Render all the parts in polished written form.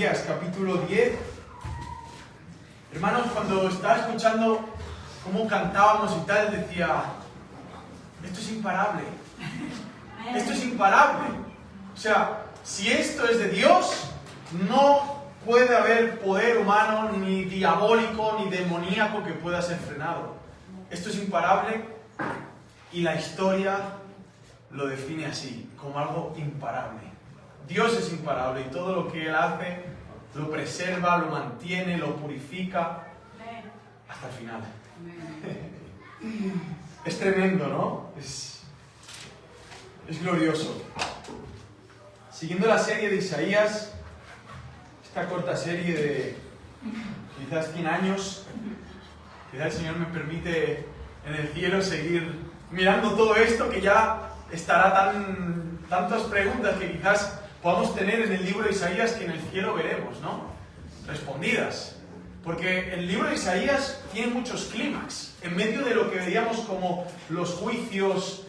Isaías, capítulo 10. Hermanos, cuando estaba escuchando cómo cantábamos y tal, decía, esto es imparable. Esto es imparable. O sea, si esto es de Dios, no puede haber poder humano, ni diabólico, ni demoníaco que pueda ser frenado. Esto es imparable y la historia lo define así, como algo imparable. Dios es imparable y todo lo que Él hace lo preserva, lo mantiene, lo purifica hasta el final. Es tremendo, ¿no? Es glorioso. Siguiendo la serie de Isaías, esta corta serie de quizás 100 años, quizás el Señor me permite en el cielo seguir mirando todo esto, que ya estará tantas preguntas que quizás podamos tener en el libro de Isaías que en el cielo veremos, ¿no? Respondidas. Porque el libro de Isaías tiene muchos clímax. En medio de lo que veíamos como los juicios,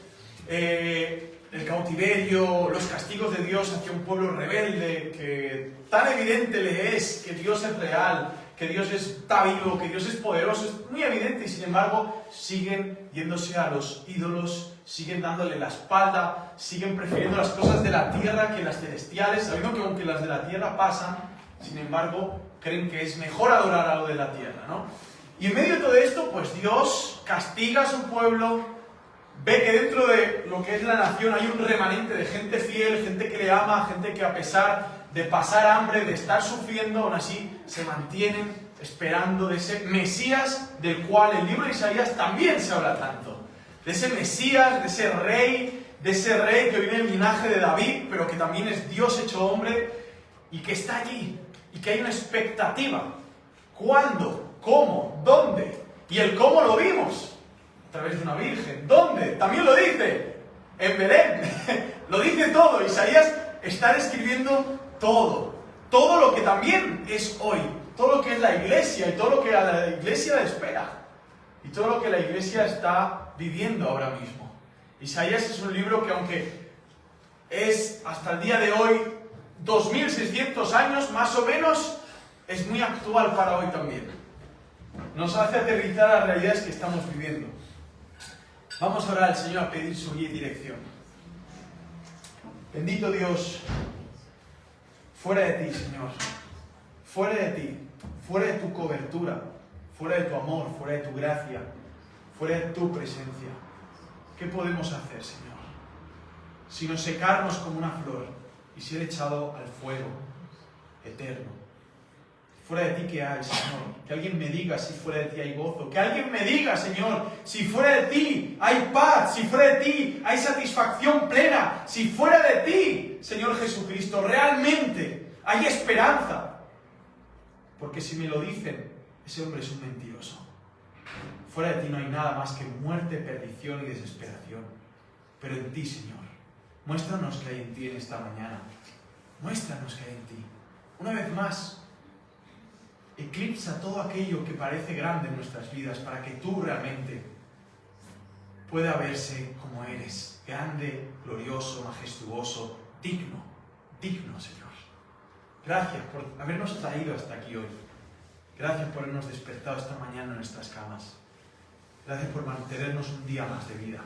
el cautiverio, los castigos de Dios hacia un pueblo rebelde, que tan evidente le es que Dios es real, que Dios está vivo, que Dios es poderoso, es muy evidente, y sin embargo siguen yéndose a los ídolos, siguen dándole la espalda, siguen prefiriendo las cosas de la tierra que las celestiales, sabiendo que aunque las de la tierra pasan, sin embargo creen que es mejor adorar a lo de la tierra, ¿no? Y en medio de todo esto, pues Dios castiga a su pueblo, ve que dentro de lo que es la nación hay un remanente de gente fiel, gente que le ama, gente que a pesar de pasar hambre, de estar sufriendo, aún así se mantienen esperando de ese Mesías del cual el libro de Isaías también se habla tanto. De ese Mesías, de ese rey que viene del linaje de David, pero que también es Dios hecho hombre y que está allí, y que hay una expectativa. ¿Cuándo? ¿Cómo? ¿Dónde? Y el cómo lo vimos a través de una virgen. ¿Dónde? También lo dice en Belén. Lo dice todo. Isaías está describiendo todo lo que también es hoy, todo lo que es la iglesia y todo lo que a la iglesia le espera y todo lo que la iglesia está viviendo ahora mismo. Isaías es un libro que, aunque es hasta el día de hoy 2600 años más o menos, es muy actual para hoy también. Nos hace aterrizar a las realidades que estamos viviendo. Vamos a orar al Señor a pedir su guía y dirección. Bendito Dios, fuera de ti, Señor, fuera de ti, fuera de tu cobertura, fuera de tu amor, fuera de tu gracia, fuera de tu presencia, ¿qué podemos hacer, Señor? Sino secarnos como una flor y ser echado al fuego eterno. Fuera de ti, ¿qué hay, Señor? Que alguien me diga si fuera de ti hay gozo. Que alguien me diga, Señor, si fuera de ti hay paz. Si fuera de ti hay satisfacción plena. Si fuera de ti, Señor Jesucristo, realmente hay esperanza. Porque si me lo dicen, ese hombre es un mentiroso. Fuera de ti no hay nada más que muerte, perdición y desesperación. Pero en ti, Señor, muéstranos que hay en ti en esta mañana. Muéstranos que hay en ti. Una vez más, eclipsa todo aquello que parece grande en nuestras vidas para que tú realmente pueda verse como eres, grande, glorioso, majestuoso, digno, Señor. Gracias por habernos traído hasta aquí hoy. Gracias por habernos despertado esta mañana en nuestras camas. Gracias por mantenernos un día más de vida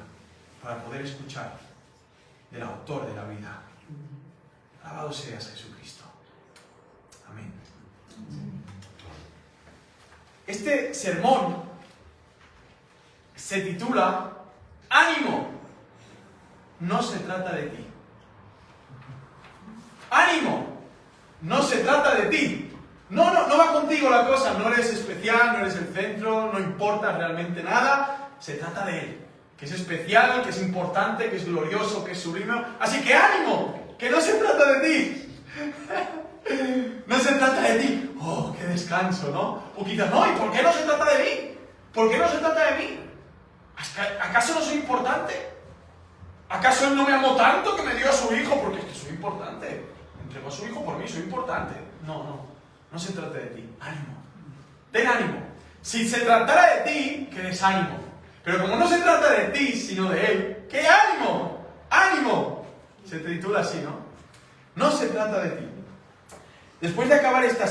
para poder escuchar del autor de la vida. Alabado seas, Jesucristo. Amén. Este sermón se titula ¡Ánimo! No se trata de ti. ¡Ánimo! No se trata de ti. No va contigo la cosa. No eres especial, no eres el centro, no importa realmente nada. Se trata de Él, que es especial, que es importante, que es glorioso, que es sublime. Así que ánimo, que no se trata de ti. No se trata de ti. ¡Oh, qué descanso!, ¿no? O quizás, no, ¿y por qué no se trata de mí? ¿Por qué no se trata de mí? ¿Acaso no soy importante? ¿Acaso Él no me amó tanto que me dio a su hijo? Porque es que soy importante. Entregó a su hijo por mí, soy importante. No se trata de ti. Ánimo. Ten ánimo. Si se tratara de ti, que desánimo. Pero como no se trata de ti, sino de Él, ¡qué ánimo! ¡Ánimo! Se titula así, ¿no? No se trata de ti. Después de acabar esta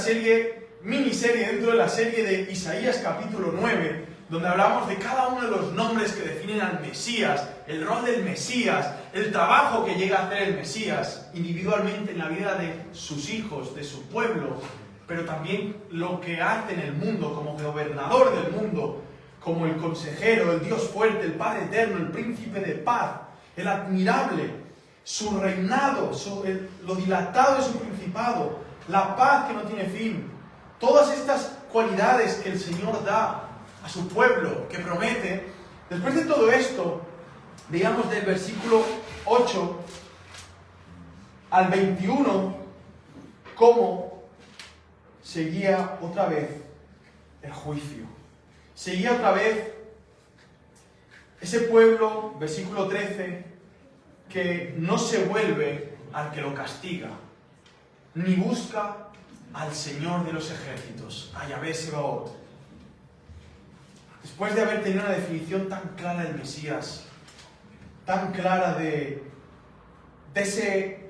miniserie dentro de la serie de Isaías capítulo 9, donde hablamos de cada uno de los nombres que definen al Mesías, el rol del Mesías, el trabajo que llega a hacer el Mesías individualmente en la vida de sus hijos, de su pueblo, pero también lo que hace en el mundo como gobernador del mundo, como el consejero, el Dios fuerte, el Padre eterno, el príncipe de paz, el admirable, su reinado, lo dilatado de su principado, la paz que no tiene fin. Todas estas cualidades que el Señor da a su pueblo, que promete. Después de todo esto, veamos del versículo 8 al 21 cómo seguía otra vez el juicio. Seguía otra vez ese pueblo, versículo 13, que no se vuelve al que lo castiga, ni busca al Señor de los ejércitos, a Yahvé Sebaot. Después de haber tenido una definición tan clara del Mesías, tan clara de ese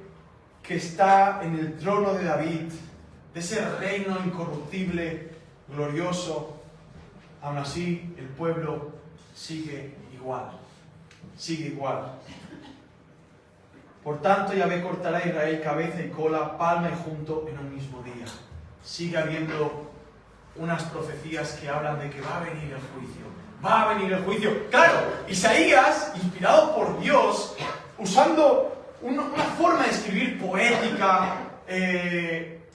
que está en el trono de David, de ese reino incorruptible, glorioso, aún así el pueblo sigue igual. Por tanto, Yahvé cortará a Israel cabeza y cola, palma y junto en un mismo día. Sigue habiendo unas profecías que hablan de que va a venir el juicio. Va a venir el juicio. Claro, Isaías, inspirado por Dios, usando una forma de escribir poética,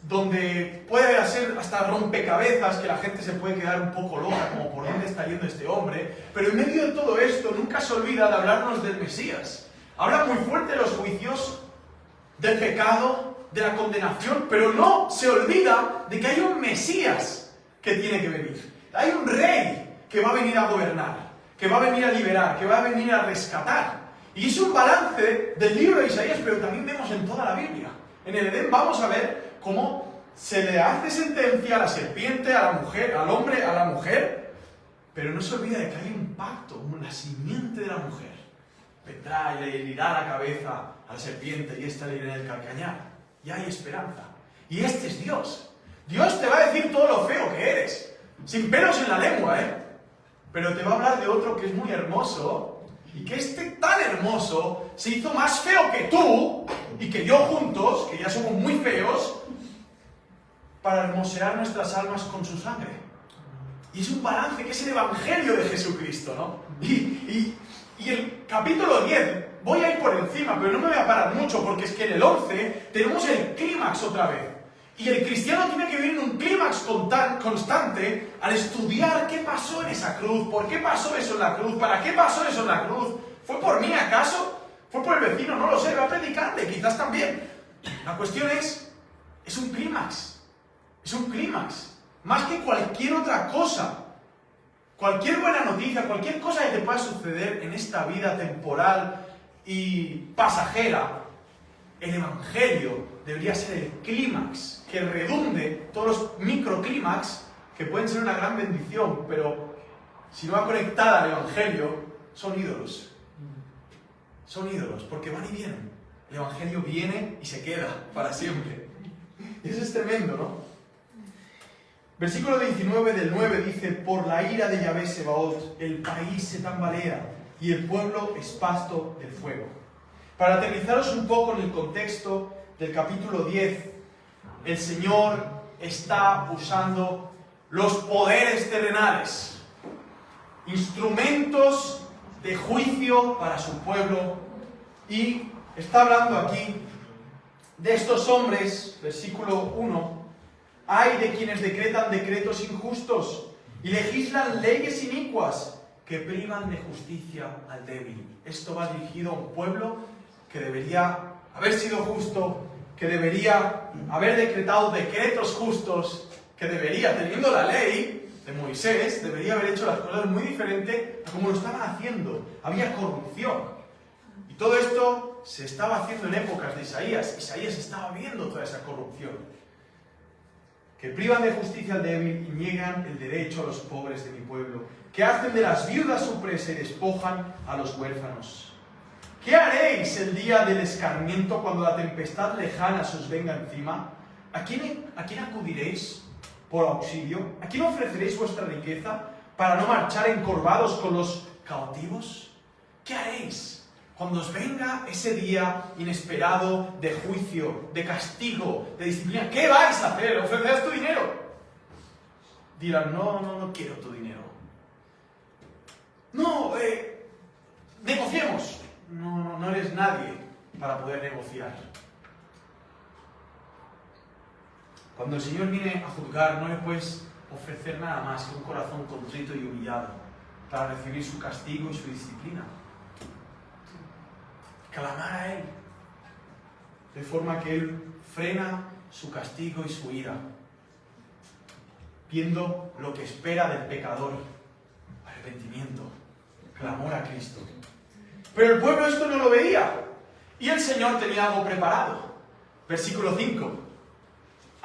donde puede hacer hasta rompecabezas, que la gente se puede quedar un poco loca, como por dónde está yendo este hombre. Pero en medio de todo esto, nunca se olvida de hablarnos del Mesías. Habla muy fuerte de los juicios, del pecado, de la condenación, pero no se olvida de que hay un Mesías que tiene que venir. Hay un rey que va a venir a gobernar, que va a venir a liberar, que va a venir a rescatar. Y es un balance del libro de Isaías, pero también vemos en toda la Biblia. En el Edén vamos a ver cómo se le hace sentencia a la serpiente, a la mujer, al hombre, a la mujer, pero no se olvida de que hay un pacto, una simiente de la mujer. Vendrá y le herirá la cabeza a la serpiente y ésta le herirá el calcañar. Y hay esperanza. Y este es Dios. Dios te va a decir todo lo feo que eres, sin pelos en la lengua, pero te va a hablar de otro que es muy hermoso, y que este tan hermoso se hizo más feo que tú y que yo juntos, que ya somos muy feos, para hermosear nuestras almas con su sangre. Y es un balance que es el Evangelio de Jesucristo, ¿no? Y el capítulo 10, voy a ir por encima, pero no me voy a parar mucho, porque es que en el 11 tenemos el clímax otra vez. Y el cristiano tiene que vivir en un clímax constante al estudiar qué pasó en esa cruz, por qué pasó eso en la cruz, para qué pasó eso en la cruz. ¿Fue por mí acaso? ¿Fue por el vecino? No lo sé, voy a predicarle, quizás también. La cuestión es un clímax. Es un clímax. Más que cualquier otra cosa. Cualquier buena noticia, cualquier cosa que te pueda suceder en esta vida temporal y pasajera, el Evangelio debería ser el clímax que redunde todos los microclímax que pueden ser una gran bendición, pero si no va conectada al Evangelio, son ídolos. Son ídolos, porque van y vienen. El Evangelio viene y se queda para siempre. Y eso es tremendo, ¿no? Versículo 19 del 9 dice: por la ira de Yahvé Sebaot, el país se tambalea y el pueblo es pasto del fuego. Para aterrizaros un poco en el contexto del capítulo 10, el Señor está usando los poderes terrenales, instrumentos de juicio para su pueblo, y está hablando aquí de estos hombres, versículo 1, hay de quienes decretan decretos injustos y legislan leyes inicuas que privan de justicia al débil. Esto va dirigido a un pueblo que debería haber sido justo, que debería haber decretado decretos justos, que debería, teniendo la ley de Moisés, debería haber hecho las cosas muy diferente a como lo estaban haciendo. Había corrupción. Y todo esto se estaba haciendo en épocas de Isaías. Isaías estaba viendo toda esa corrupción. Que privan de justicia al débil y niegan el derecho a los pobres de mi pueblo, que hacen de las viudas su presa y despojan a los huérfanos. ¿Qué haréis el día del escarmiento cuando la tempestad lejana se os venga encima? ¿A quién acudiréis por auxilio? ¿A quién ofreceréis vuestra riqueza para no marchar encorvados con los cautivos? ¿Qué haréis cuando os venga ese día inesperado de juicio, de castigo, de disciplina? ¿Qué vais a hacer? ¿Ofrecerás tu dinero? Dirán, no quiero tu dinero. No, negociemos. No eres nadie para poder negociar. Cuando el Señor viene a juzgar, no le puedes ofrecer nada más que un corazón contrito y humillado para recibir su castigo y su disciplina. Clamar a Él, de forma que Él frena su castigo y su ira, viendo lo que espera del pecador: arrepentimiento, clamor a Cristo. Pero el pueblo esto no lo veía, y el Señor tenía algo preparado. Versículo 5.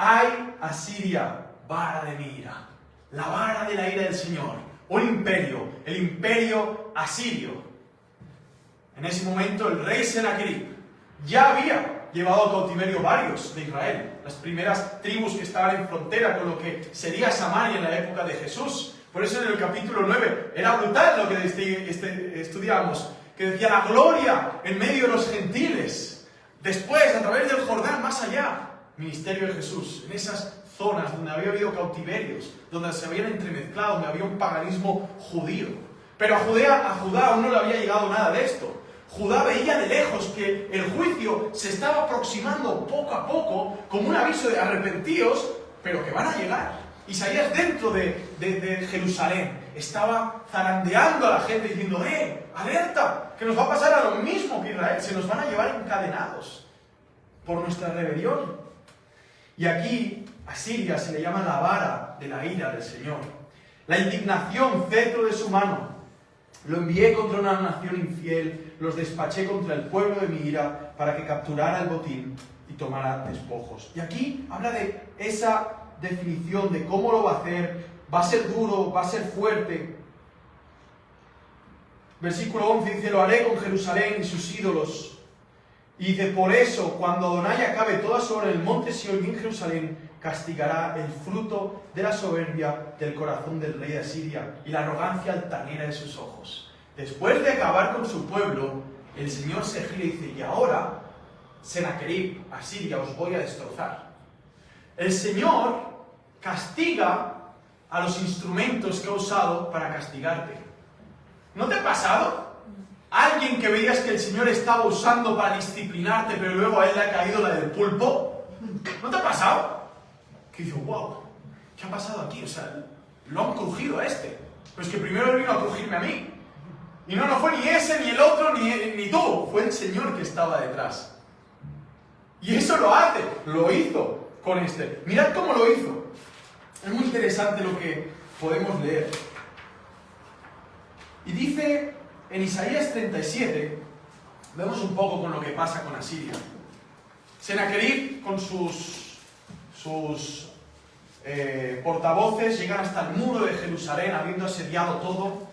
¡Ay, Asiria, vara de mi ira! La vara de la ira del Señor. Un imperio, el imperio asirio. En ese momento el rey Senaquerib ya había llevado a cautiverio varios de Israel, las primeras tribus que estaban en frontera con lo que sería Samaria en la época de Jesús. Por eso en el capítulo 9 era brutal lo que estudiamos, que decía la gloria en medio de los gentiles. Después, a través del Jordán, más allá, ministerio de Jesús, en esas zonas donde había habido cautiverios, donde se habían entremezclado, donde había un paganismo judío. Pero a Judá aún no le había llegado nada de esto. Judá veía de lejos que el juicio se estaba aproximando poco a poco, como un aviso de arrepentíos, pero que van a llegar. Isaías, dentro de Jerusalén, estaba zarandeando a la gente diciendo: alerta, que nos va a pasar a lo mismo que Israel, se nos van a llevar encadenados por nuestra rebelión. Y aquí a Siria se le llama la vara de la ira del Señor. La indignación, cetro de su mano. Lo envié contra una nación infiel, los despaché contra el pueblo de mi ira, para que capturara el botín y tomara despojos. Y aquí habla de esa definición de cómo lo va a hacer. Va a ser duro, va a ser fuerte. Versículo 11 dice: lo haré con Jerusalén y sus ídolos. Y dice: por eso, cuando Adonai acabe toda su obra en el monte Sión y en Jerusalén, castigará el fruto de la soberbia del corazón del rey de Asiria y la arrogancia altanera de sus ojos. Después de acabar con su pueblo, el Señor se gira y dice: y ahora, Senaquerib, Asiria, os voy a destrozar. El Señor castiga a los instrumentos que ha usado para castigarte. ¿No te ha pasado? Alguien que veías que el Señor estaba usando para disciplinarte, pero luego a él le ha caído la del pulpo. ¿No te ha pasado? Que dices: wow, ¿qué ha pasado aquí? O sea, lo han crujido a este. Pero es que primero él vino a crujirme a mí. Y no fue ni ese, ni el otro, ni tú. Fue el Señor que estaba detrás. Y eso lo hizo con este. Mirad cómo lo hizo. Es muy interesante lo que podemos leer. Y dice en Isaías 37, vemos un poco con lo que pasa con Asiria. Senaquerib con sus portavoces llegan hasta el muro de Jerusalén, habiendo asediado todo,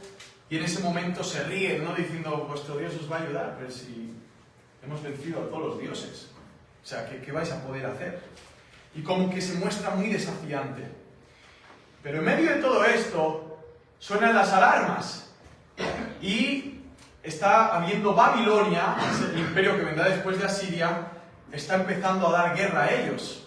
y en ese momento se ríen, ¿no? Diciendo: vuestro Dios os va a ayudar, pero si hemos vencido a todos los dioses. O sea, ¿qué vais a poder hacer? Y como que se muestra muy desafiante. Pero en medio de todo esto, suenan las alarmas. Y está habiendo Babilonia, el imperio que vendrá después de Asiria, está empezando a dar guerra a ellos.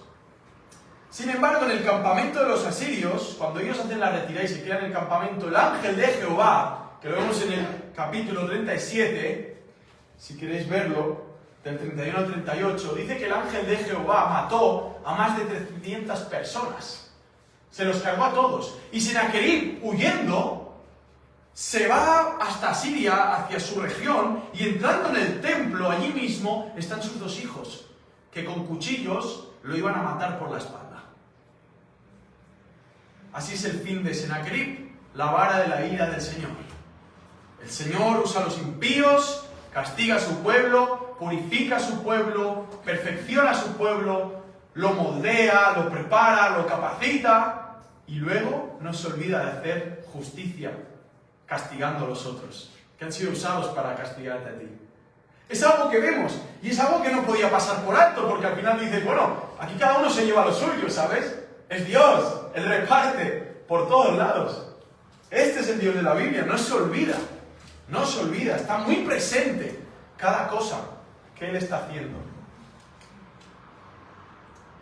Sin embargo, en el campamento de los asirios, cuando ellos hacen la retirada y se quedan en el campamento, el ángel de Jehová, que lo vemos en el capítulo 37, si queréis verlo, del 31 al 38, dice que el ángel de Jehová mató a más de 300 personas. Se los cargó a todos. Y Senaquerib, huyendo, se va hasta Asiria, hacia su región, y entrando en el templo, allí mismo, están sus dos hijos, que con cuchillos lo iban a matar por la espalda. Así es el fin de Senaquerib, la vara de la ira del Señor. El Señor usa a los impíos, castiga a su pueblo, purifica a su pueblo, perfecciona a su pueblo, lo moldea, lo prepara, lo capacita, y luego no se olvida de hacer justicia, castigando a los otros, que han sido usados para castigarte a ti. Es algo que vemos y es algo que no podía pasar por alto, porque al final dices, bueno, aquí cada uno se lleva lo suyo, ¿sabes? Es Dios, Él reparte por todos lados. Este es el Dios de la Biblia, no se olvida, no se olvida, está muy presente cada cosa que Él está haciendo.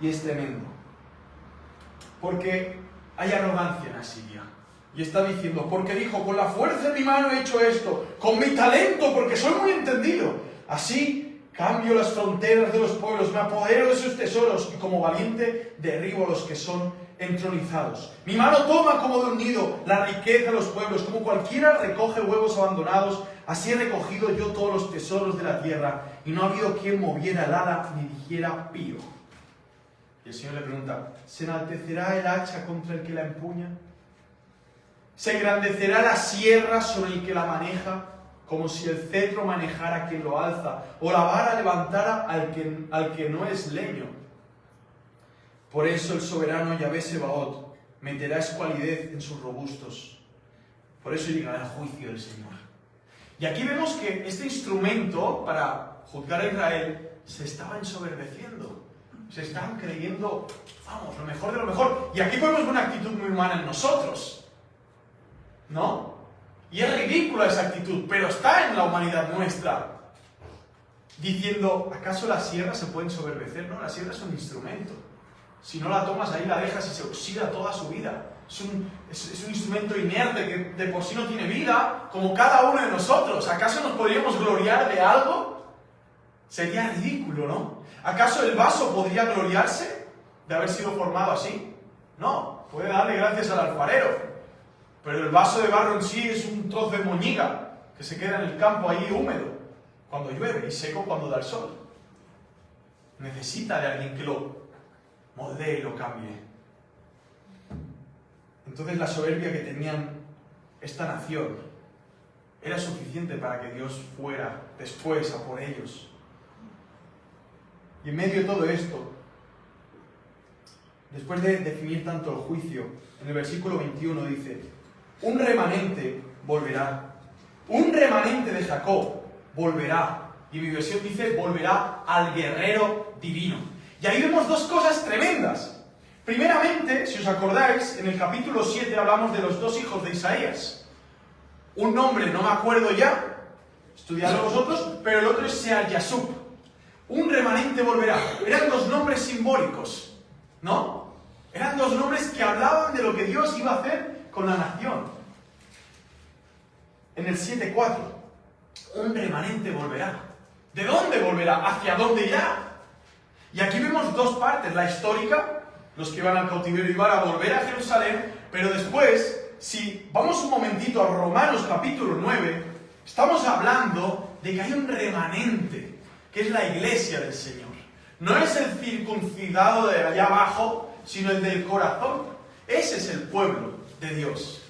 Y es tremendo, porque hay arrogancia en Asiria. Y está diciendo, porque dijo, con la fuerza de mi mano he hecho esto, con mi talento, porque soy muy entendido. Así cambio las fronteras de los pueblos, me apodero de sus tesoros, y como valiente derribo a los que son entronizados. Mi mano toma como de un nido la riqueza de los pueblos, como cualquiera recoge huevos abandonados, así he recogido yo todos los tesoros de la tierra, y no ha habido quien moviera el ala ni dijera pío. Y el Señor le pregunta, ¿se enaltecerá el hacha contra el que la empuña? ¿Se engrandecerá la sierra sobre el que la maneja, como si el cetro manejara quien lo alza, o la vara levantara al que no es leño? Por eso el soberano Yahvé Sebaot meterá escualidez en sus robustos. Por eso llegará el juicio del Señor. Y aquí vemos que este instrumento para juzgar a Israel se estaba ensoberbeciendo. Se estaban creyendo, vamos, lo mejor de lo mejor. Y aquí podemos ver una actitud muy humana en nosotros, ¿no? Y es ridícula esa actitud, pero está en la humanidad nuestra. Diciendo, ¿acaso la sierra se puede ensoberbecer? No, la sierra es un instrumento. Si no la tomas ahí, la dejas y se oxida toda su vida. Es un instrumento inerte que de por sí no tiene vida, como cada uno de nosotros. ¿Acaso nos podríamos gloriar de algo? Sería ridículo, ¿no? ¿Acaso el vaso podría gloriarse de haber sido formado así? No, puede darle gracias al alfarero. Pero el vaso de barro en sí es un trozo de moñiga que se queda en el campo ahí húmedo cuando llueve y seco cuando da el sol. Necesita de alguien que lo moldee y lo cambie. Entonces la soberbia que tenían esta nación era suficiente para que Dios fuera después a por ellos. Y en medio de todo esto, después de definir tanto el juicio, en el versículo 21 dice, un remanente volverá, un remanente de Jacob volverá. Y mi versión dice, volverá al guerrero divino. Y ahí vemos dos cosas tremendas. Primeramente, si os acordáis, en el capítulo 7 hablamos de los dos hijos de Isaías. Un nombre, no me acuerdo ya, estudiadlo vosotros, pero el otro es Sear-Yashub. Un remanente volverá. Eran dos nombres simbólicos, ¿no? Eran dos nombres que hablaban de lo que Dios iba a hacer con la nación. En el 7:4, un remanente volverá. ¿De dónde volverá? ¿Hacia dónde irá? Y aquí vemos dos partes, la histórica, los que van al cautiverio y van a volver a Jerusalén, pero después, si vamos un momentito a Romanos capítulo 9, estamos hablando de que hay un remanente, que es la iglesia del Señor. No es el circuncidado de allá abajo, sino el del corazón. Ese es el pueblo de Dios.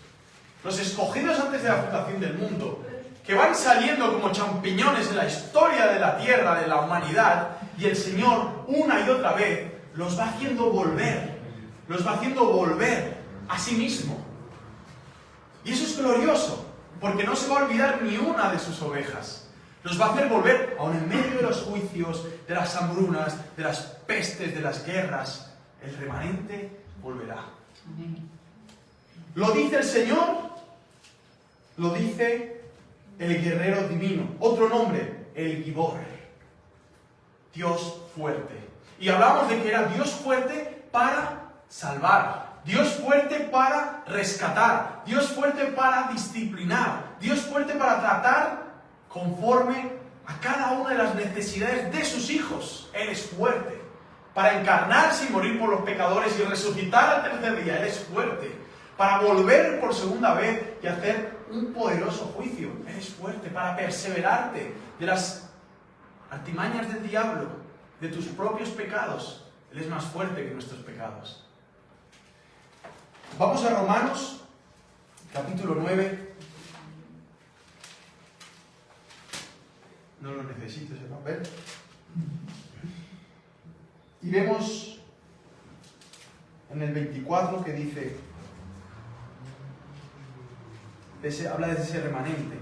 Los escogidos antes de la fundación del mundo, que van saliendo como champiñones en la historia de la tierra, de la humanidad, y el Señor, una y otra vez, los va haciendo volver a sí mismo. Y eso es glorioso, porque no se va a olvidar ni una de sus ovejas. Los va a hacer volver, aun en medio de los juicios, de las hambrunas, de las pestes, de las guerras. El remanente volverá. Lo dice el Señor, lo dice el guerrero divino. Otro nombre, el Gibor. Dios fuerte. Y hablamos de que era Dios fuerte para salvar. Dios fuerte para rescatar. Dios fuerte para disciplinar. Dios fuerte para tratar conforme a cada una de las necesidades de sus hijos. Él es fuerte. Para encarnarse y morir por los pecadores y resucitar al tercer día. Él es fuerte. Para volver por segunda vez y hacer un poderoso juicio. Él es fuerte. Para perseverarte de las artimañas del diablo, de tus propios pecados. Él es más fuerte que nuestros pecados. Vamos a Romanos, capítulo 9. No lo necesito ese papel. Y vemos en el 24 que dice, habla de ese remanente.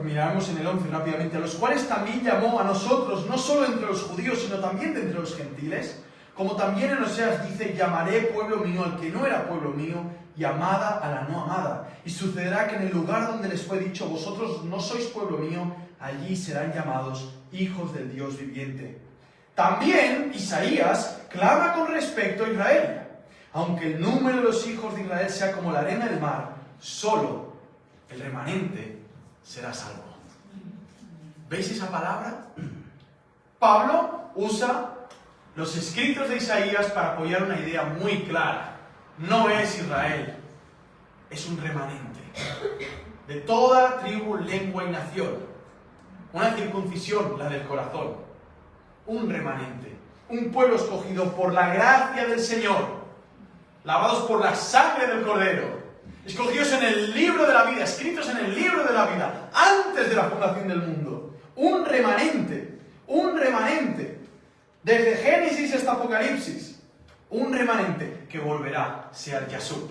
miraremos en el 11 rápidamente, a los cuales también llamó a nosotros, no solo entre los judíos, sino también de entre los gentiles, como también en Oseas dice, llamaré pueblo mío al que no era pueblo mío, y amada a la no amada. Y sucederá que en el lugar donde les fue dicho, vosotros no sois pueblo mío, allí serán llamados hijos del Dios viviente. También Isaías clama con respecto a Israel. Aunque el número de los hijos de Israel sea como la arena del mar, solo el remanente será salvo. ¿Veis esa palabra? Pablo usa los escritos de Isaías para apoyar una idea muy clara. No es Israel, es un remanente de toda tribu, lengua y nación. Una circuncisión, la del corazón. Un remanente, un pueblo escogido por la gracia del Señor, lavados por la sangre del Cordero, escogidos en el libro de la vida, escritos en el libro de la vida, antes de la fundación del mundo. Un remanente, desde Génesis hasta Apocalipsis, un remanente que volverá, sea el Yashub.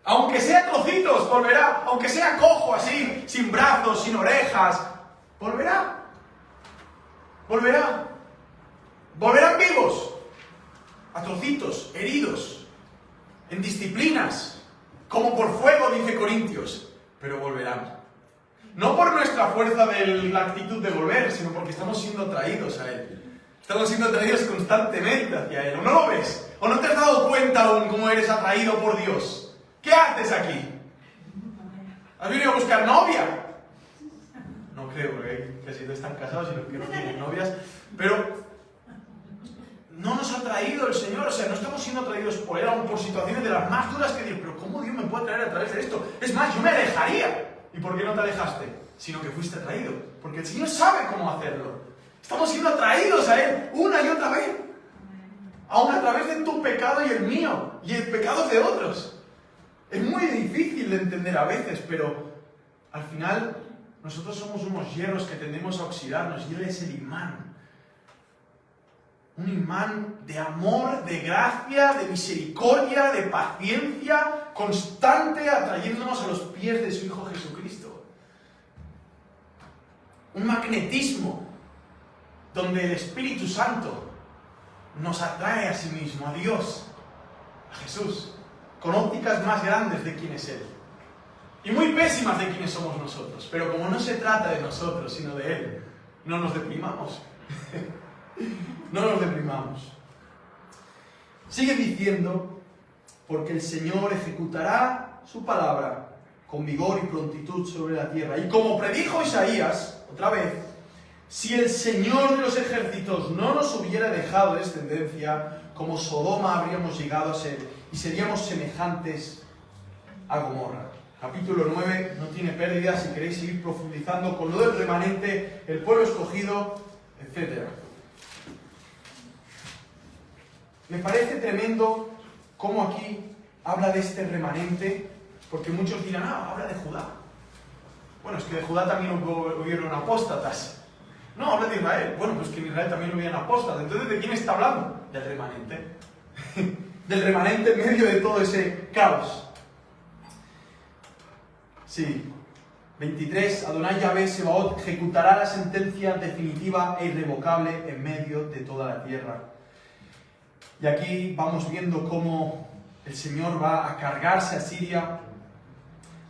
Aunque sea trocitos, volverá, aunque sea cojo así, sin brazos, sin orejas, volverán vivos, a trocitos, heridos, en disciplinas, como por fuego, dice Corintios, pero volverán. No por nuestra fuerza de la actitud de volver, sino porque estamos siendo atraídos a Él. Estamos siendo atraídos constantemente hacia Él. ¿O no lo ves? ¿O no te has dado cuenta aún cómo eres atraído por Dios? ¿Qué haces aquí? ¿Has venido a buscar novia? No creo, porque casi todos están casados y los que no tienen novias. Pero no nos ha traído el Señor, o sea, no estamos siendo atraídos por Él, aún por situaciones de las más duras que digo, pero ¿cómo Dios me puede atraer a través de esto? Es más, yo me alejaría. ¿Y por qué no te alejaste? Sino que fuiste atraído. Porque el Señor sabe cómo hacerlo. Estamos siendo atraídos a Él una y otra vez. Aún a través de tu pecado y el mío, y el pecado de otros. Es muy difícil de entender a veces, pero al final nosotros somos unos hierros que tendemos a oxidarnos, y Él es el imán. Un imán de amor, de gracia, de misericordia, de paciencia, constante, atrayéndonos a los pies de su Hijo Jesucristo. Un magnetismo donde el Espíritu Santo nos atrae a sí mismo, a Dios, a Jesús, con ópticas más grandes de quién es Él. Y muy pésimas de quiénes somos nosotros. Pero como no se trata de nosotros, sino de Él, no nos deprimamos. No nos deprimamos. Sigue diciendo, porque el Señor ejecutará su palabra con vigor y prontitud sobre la tierra. Y como predijo Isaías, otra vez, si el Señor de los ejércitos no nos hubiera dejado descendencia, como Sodoma habríamos llegado a ser, y seríamos semejantes a Gomorra. Capítulo 9 no tiene pérdida si queréis seguir profundizando con lo del remanente, el pueblo escogido, etc. Me parece tremendo cómo aquí habla de este remanente, porque muchos dirán, habla de Judá. Bueno, es que de Judá también hubieron apóstatas. No, habla de Israel. Bueno, pues que en Israel también hubieron apóstatas. Entonces, ¿de quién está hablando? Del remanente. Del remanente en medio de todo ese caos. Sí. 23. Adonai Yahvé Sebaot ejecutará la sentencia definitiva e irrevocable en medio de toda la tierra. Y aquí vamos viendo cómo el Señor va a cargarse a Siria.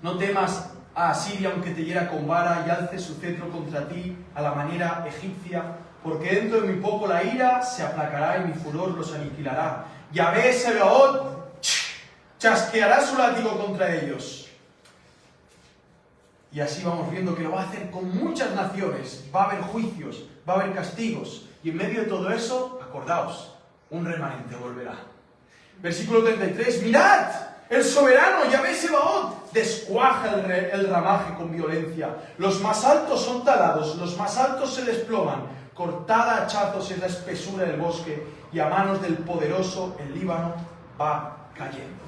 No temas a Asiria aunque te hiera con vara y alce su cetro contra ti a la manera egipcia, porque dentro de muy poco la ira se aplacará y mi furor los aniquilará. Yahvé Sebaot chasqueará su látigo contra ellos. Y así vamos viendo que lo va a hacer con muchas naciones. Va a haber juicios, va a haber castigos. Y en medio de todo eso, acordaos, un remanente volverá. Versículo 33. Mirad, el soberano Yahvé Sebaot descuaja el ramaje con violencia. Los más altos son talados, los más altos se desploman. Cortada a hachazos es la espesura del bosque, y a manos del poderoso el Líbano va cayendo.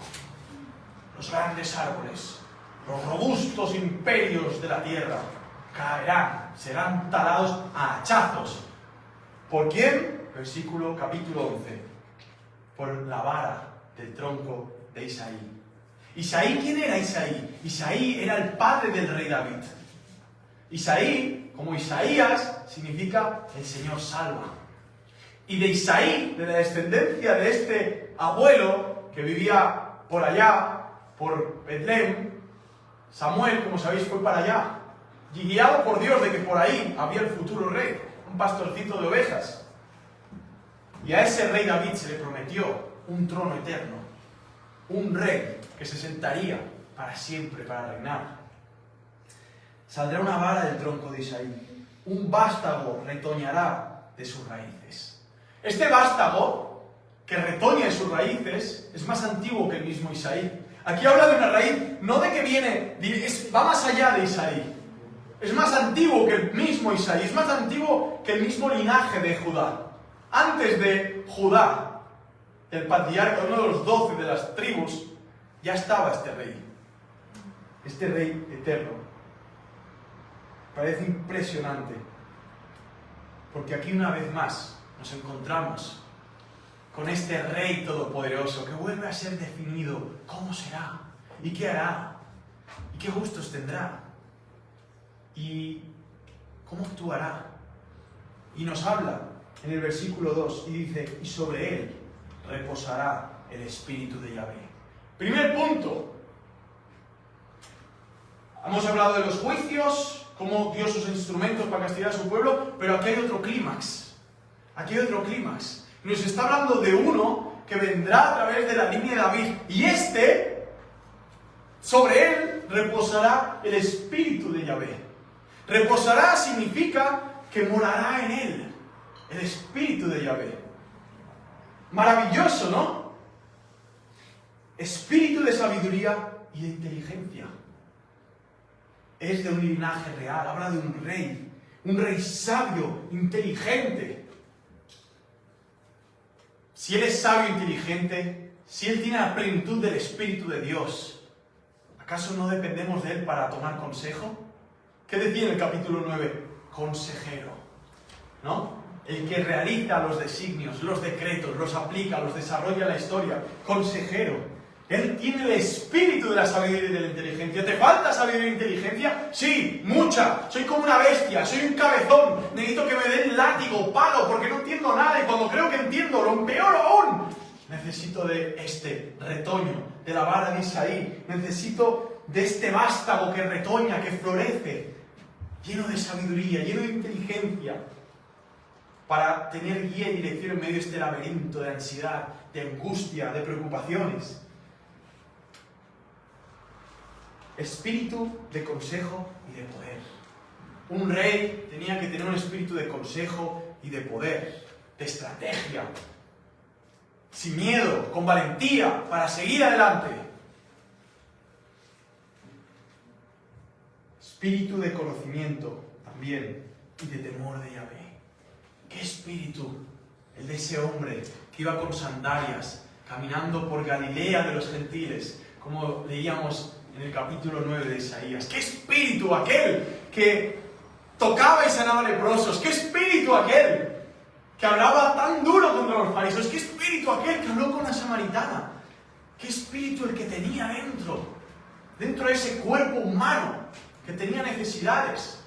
Los grandes árboles, los robustos imperios de la tierra, caerán, serán talados a hachazos. ¿Por quién? Capítulo 11. Por la vara del tronco de Isaí. ¿Isaí quién era Isaí? Isaí era el padre del rey David. Isaí, como Isaías, significa el Señor salva. Y de Isaí, de la descendencia de este abuelo que vivía por allá, por Betlem, Samuel, como sabéis, fue para allá, y guiado por Dios de que por ahí había el futuro rey, un pastorcito de ovejas. Y a ese rey David se le prometió un trono eterno, un rey que se sentaría para siempre, para reinar. Saldrá una vara del tronco de Isaí, un vástago retoñará de sus raíces. Este vástago que retoña de sus raíces es más antiguo que el mismo Isaí. Aquí habla de una raíz, no de que viene, va más allá de Isaí. Es más antiguo que el mismo Isaí, es más antiguo que el mismo linaje de Judá. Antes de Judá, el patriarca, uno de los 12 de las tribus, ya estaba este rey eterno. Parece impresionante, porque aquí una vez más nos encontramos con este rey todopoderoso que vuelve a ser definido cómo será, y qué hará, y qué gustos tendrá, y cómo actuará. Y nos habla en el versículo 2 y dice, y sobre él reposará el espíritu de Yahvé. Primer punto. Hemos hablado de los juicios, cómo dio sus instrumentos para castigar a su pueblo, pero aquí hay otro clímax. Aquí hay otro clímax. Nos está hablando de uno que vendrá a través de la línea de David. Y sobre él reposará el espíritu de Yahvé. Reposará significa que morará en él el espíritu de Yahvé. Maravilloso, ¿no? Espíritu de sabiduría y de inteligencia. Es de un linaje real, habla de un rey sabio, inteligente. Si él es sabio e inteligente, si él tiene la plenitud del Espíritu de Dios, ¿acaso no dependemos de él para tomar consejo? ¿Qué decía en el capítulo 9? Consejero, ¿no? El que realiza los designios, los decretos, los aplica, los desarrolla en la historia. Consejero. Él tiene el espíritu de la sabiduría y de la inteligencia. ¿Te falta sabiduría e inteligencia? Sí, mucha. Soy como una bestia, soy un cabezón. Necesito que me den látigo, palo, porque no entiendo nada. Y cuando creo que entiendo, lo empeoro aún. Necesito de este retoño, de la vara de Isaí. Necesito de este vástago que retoña, que florece, lleno de sabiduría, lleno de inteligencia, para tener guía y dirección en medio de este laberinto de ansiedad, de angustia, de preocupaciones. Espíritu de consejo y de poder. Un rey tenía que tener un espíritu de consejo y de poder, de estrategia, sin miedo, con valentía, para seguir adelante. Espíritu de conocimiento también y de temor de Yahvé. ¿Qué espíritu? El de ese hombre que iba con sandalias, caminando por Galilea de los gentiles, como leíamos en el capítulo 9 de Isaías. ¿Qué espíritu aquel que tocaba y sanaba leprosos? ¿Qué espíritu aquel que hablaba tan duro contra los fariseos? ¿Qué espíritu aquel que habló con la samaritana? ¿Qué espíritu el que tenía dentro de ese cuerpo humano que tenía necesidades?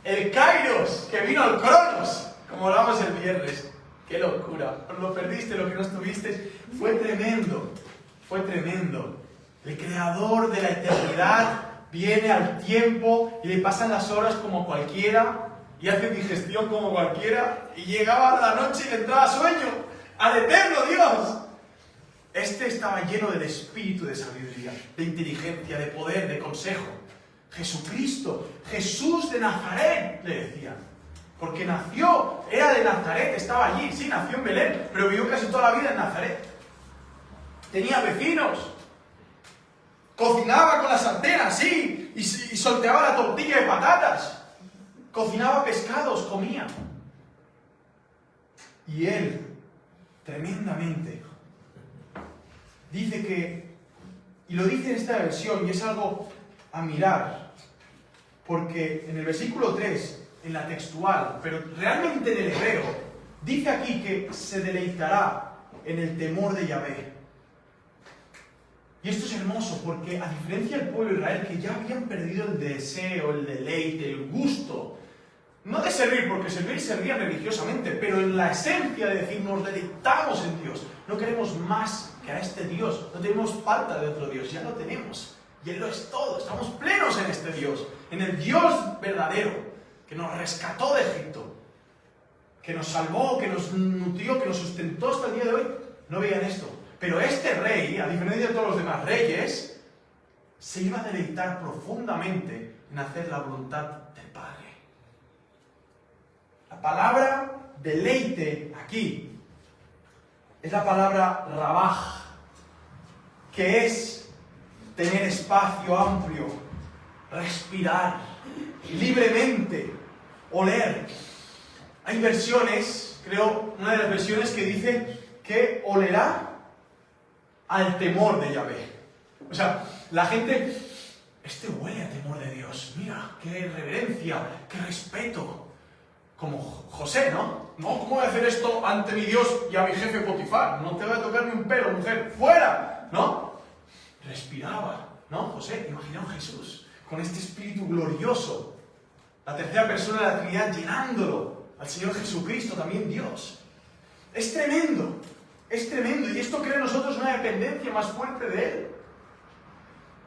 El Kairos que vino al Cronos, como hablamos el viernes. ¡Qué locura! Os lo perdiste, lo que no estuviste. Fue tremendo, fue tremendo. El creador de la eternidad viene al tiempo y le pasan las horas como cualquiera y hace digestión como cualquiera y llegaba la noche y le entraba sueño al eterno Dios. Este estaba lleno del espíritu de sabiduría, de inteligencia, de poder, de consejo. Jesucristo, Jesús de Nazaret, le decían. Porque nació, era de Nazaret, estaba allí, sí, nació en Belén, pero vivió casi toda la vida en Nazaret. Tenía vecinos. Cocinaba con la sartén así y solteaba la tortilla de patatas. Cocinaba pescados, comía. Y él, tremendamente, dice que, y lo dice en esta versión, y es algo a mirar, porque en el versículo 3, en la textual, pero realmente en el hebreo, dice aquí que se deleitará en el temor de Yahvé. Y esto es hermoso porque, a diferencia del pueblo de Israel, que ya habían perdido el deseo, el deleite, el gusto, no de servir, porque servir servían religiosamente, pero en la esencia de decir, nos deleitamos en Dios. No queremos más que a este Dios, no tenemos falta de otro Dios, ya lo tenemos. Y Él lo es todo, estamos plenos en este Dios, en el Dios verdadero, que nos rescató de Egipto, que nos salvó, que nos nutrió, que nos sustentó hasta el día de hoy. No veían esto. Pero este rey, a diferencia de todos los demás reyes, se iba a deleitar profundamente en hacer la voluntad del Padre. La palabra deleite aquí es la palabra rabaj, que es tener espacio amplio, respirar libremente, oler. Hay versiones, creo, una de las versiones que dice que olerá al temor de Yahvé. O sea, la gente, este huele a temor de Dios, mira, qué reverencia, qué respeto. Como José, ¿no? No, ¿cómo voy a hacer esto ante mi Dios y a mi jefe Potifar? No te voy a tocar ni un pelo, mujer, ¡fuera! ¿No? Respiraba, ¿no? José, imaginaos Jesús, con este espíritu glorioso, la tercera persona de la Trinidad llenándolo, al Señor Jesucristo, también Dios. Es tremendo, y esto crea en nosotros una dependencia más fuerte de Él.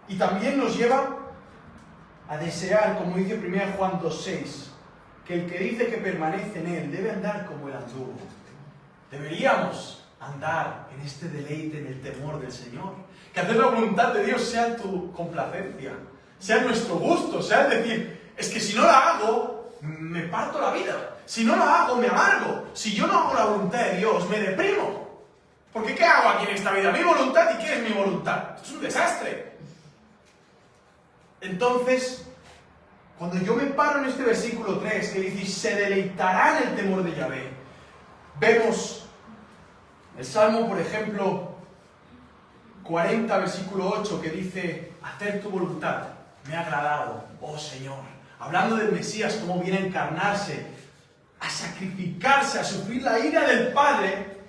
Y también nos lleva a desear, como dice 1 Juan 2:6, que el que dice que permanece en Él debe andar como Él anduvo. Deberíamos andar en este deleite, en el temor del Señor. Que hacer la voluntad de Dios sea tu complacencia, sea nuestro gusto, sea decir, es que si no la hago, me parto la vida. Si no la hago, me amargo. Si yo no hago la voluntad de Dios, me deprimo. Porque ¿qué hago aquí en esta vida? Mi voluntad, ¿y qué es mi voluntad? Es un desastre. Entonces, cuando yo me paro en este versículo 3, que dice, se deleitará en el temor de Yahvé, vemos el Salmo, por ejemplo, 40, versículo 8, que dice, hacer tu voluntad me ha agradado, oh Señor. Hablando del Mesías, cómo viene a encarnarse, a sacrificarse, a sufrir la ira del Padre,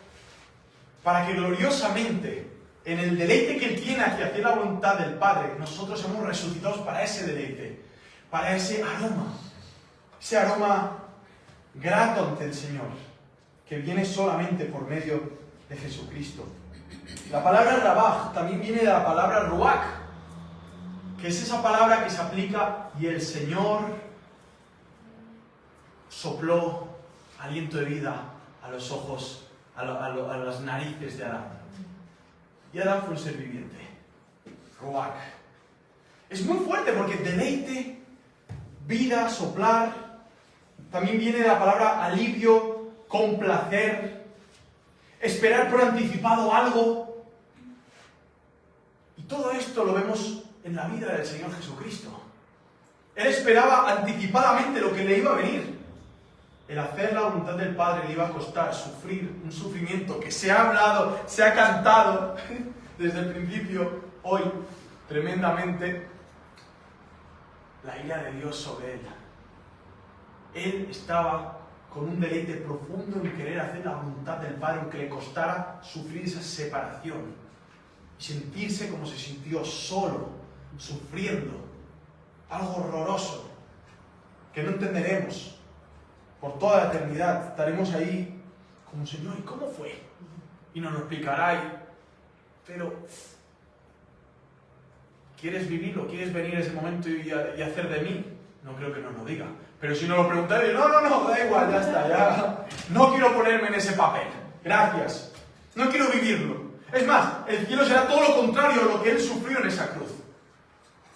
para que gloriosamente, en el deleite que Él tiene hacia hacer la voluntad del Padre, nosotros somos resucitados para ese deleite, para ese aroma grato ante el Señor, que viene solamente por medio de Jesucristo. La palabra rabaj también viene de la palabra ruach, que es esa palabra que se aplica y el Señor sopló aliento de vida a los ojos, a las narices de Adán. Y Adán fue un ser viviente. Ruach. Es muy fuerte porque deleite, vida, soplar, también viene de la palabra alivio, complacer, esperar por anticipado algo. Y todo esto lo vemos en la vida del Señor Jesucristo. Él esperaba anticipadamente lo que le iba a venir. El hacer la voluntad del Padre le iba a costar sufrir un sufrimiento que se ha hablado, se ha cantado desde el principio, hoy, tremendamente, la ira de Dios sobre él. Él estaba con un deleite profundo en querer hacer la voluntad del Padre, aunque le costara sufrir esa separación y sentirse como se sintió solo, sufriendo, algo horroroso que no entenderemos por toda la eternidad. Estaremos ahí como, Señor, ¿y cómo fue? Y nos lo explicará. Pero ¿quieres vivirlo? ¿Quieres venir ese momento y hacer de mí? No creo que nos lo diga. Pero si nos lo preguntáis, no, da igual, ya está, ya. No quiero ponerme en ese papel. Gracias. No quiero vivirlo. Es más, el cielo será todo lo contrario a lo que Él sufrió en esa cruz.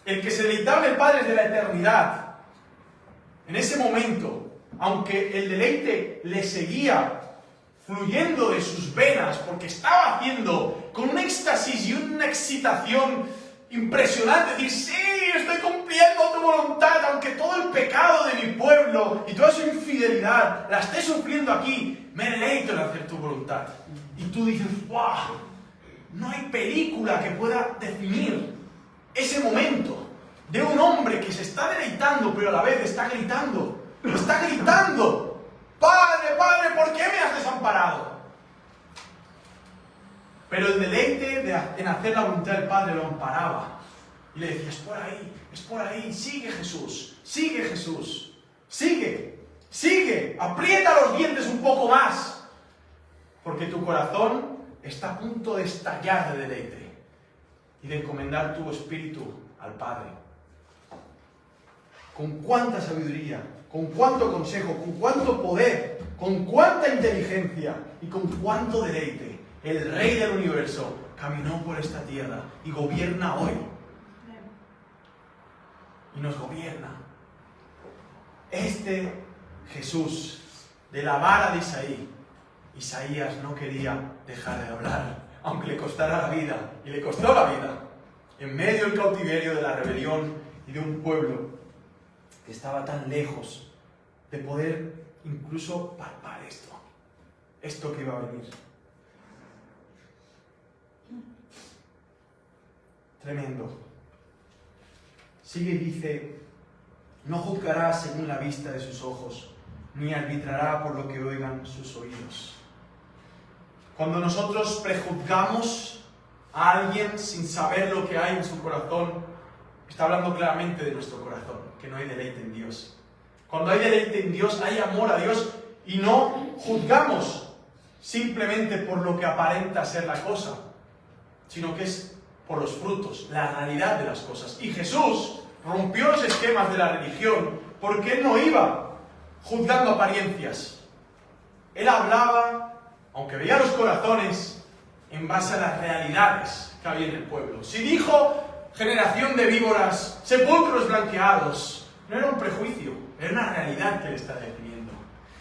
El que se deleitaba en el Padre desde la eternidad, en ese momento, aunque el deleite le seguía fluyendo de sus venas, porque estaba haciendo con un éxtasis y una excitación impresionante, decir, sí, estoy cumpliendo tu voluntad, aunque todo el pecado de mi pueblo y toda su infidelidad la esté sufriendo aquí, me deleito en hacer tu voluntad. Y tú dices, ¡wow! No hay película que pueda definir ese momento de un hombre que se está deleitando, pero a la vez está gritando, Padre, Padre, ¿por qué me has desamparado? Pero el deleite de en hacer la voluntad del Padre lo amparaba. Y le decía, es por ahí, sigue Jesús, sigue, aprieta los dientes un poco más, porque tu corazón está a punto de estallar de deleite y de encomendar tu espíritu al Padre. Con cuánta sabiduría, con cuánto consejo, con cuánto poder, con cuánta inteligencia y con cuánto deleite el Rey del Universo caminó por esta tierra y gobierna hoy. Y nos gobierna. Este Jesús, de la vara de Isaías no quería dejar de hablar, aunque le costara la vida, y le costó la vida, en medio del cautiverio, de la rebelión y de un pueblo que estaba tan lejos de poder incluso palpar esto que iba a venir. Tremendo. Sigue y dice, no juzgará según la vista de sus ojos, ni arbitrará por lo que oigan sus oídos. Cuando nosotros prejuzgamos a alguien sin saber lo que hay en su corazón, está hablando claramente de nuestro corazón, que no hay deleite en Dios. Cuando hay deleite en Dios, hay amor a Dios y no juzgamos simplemente por lo que aparenta ser la cosa, sino que es por los frutos, la realidad de las cosas. Y Jesús rompió los esquemas de la religión porque Él no iba juzgando apariencias. Él hablaba, aunque veía los corazones, en base a las realidades que había en el pueblo. Si dijo generación de víboras, sepulcros blanqueados, no era un prejuicio, era una realidad que Él está definiendo.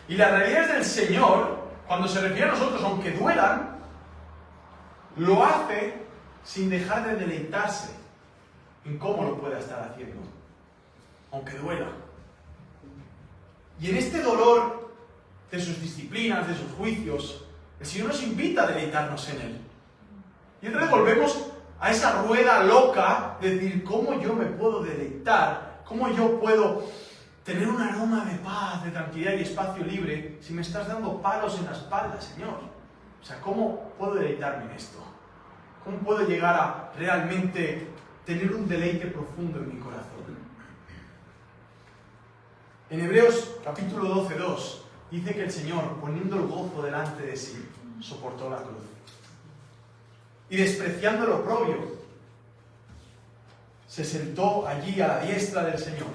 Y las realidades del Señor, cuando se refiere a nosotros, aunque duelan, lo hace sin dejar de deleitarse en cómo lo pueda estar haciendo, aunque duela. Y en este dolor de sus disciplinas, de sus juicios, el Señor nos invita a deleitarnos en Él. Y entonces volvemos a esa rueda loca de decir, ¿cómo yo me puedo deleitar? ¿Cómo yo puedo tener un aroma de paz, de tranquilidad y espacio libre si me estás dando palos en la espalda, Señor? O sea, ¿cómo puedo deleitarme en esto? ¿Cómo puedo llegar a realmente tener un deleite profundo en mi corazón? En Hebreos capítulo 12:2 dice que el Señor, poniendo el gozo delante de sí, soportó la cruz. Y despreciando el oprobio, se sentó allí a la diestra del Señor.